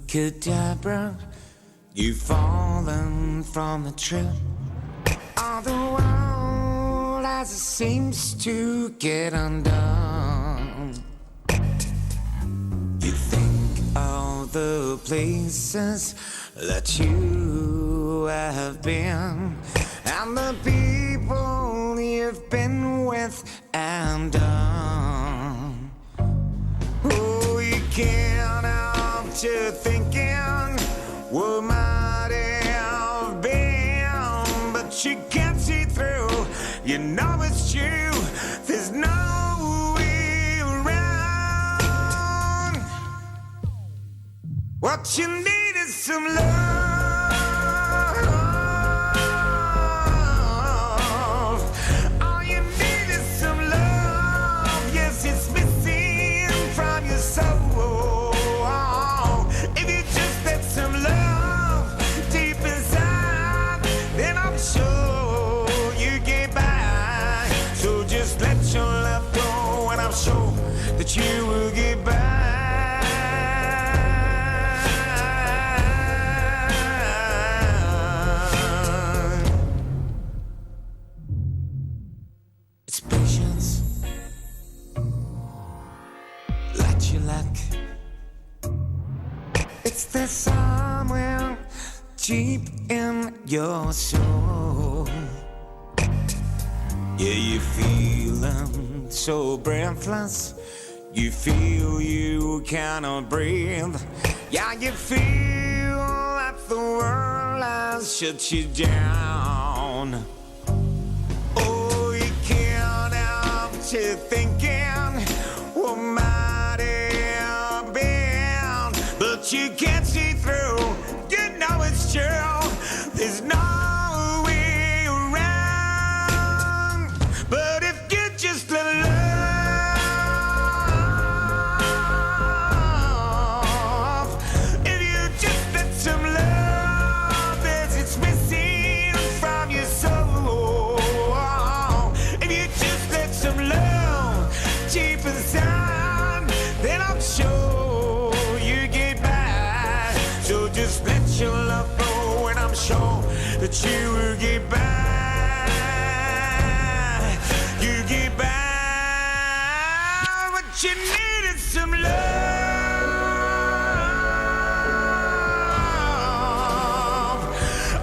Abracadabra, you've fallen from the trip. All the world as it seems to get undone. You think all the places that you have been, and the people you've been with and done. Oh, you can't help to thinking what might have been, but you can't see through. You know it's true. There's no way around. What you need is some love. All you need is some love. Yes, it's missing from your soul. If you just let some love deep inside, then I'm sure you get by. So just let your love go, and I'm sure that you will get by. It's patience, let your luck. It's there somewhere deep in your soul. Yeah, you feeling so breathless. You feel you cannot breathe. Yeah, you feel that the world has shut you down. Oh, you can't help to thinking what might have been, but you can't see through. You know it's true. There's no way around. But if you just let love, if you just let some love as it's missing from your soul, if you just let some love deep inside, then I'm sure you get by. So just let your love go, and I'm sure that you will get by. You get by. What you need is some love.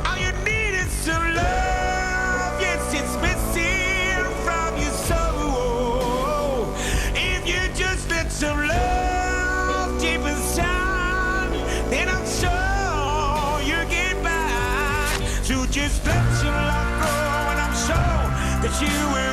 All you need is some love. Yes, it's missing from your soul. If you just let some love deep inside, then I'm sure you get back. So just let your love go, and I'm sure that you will.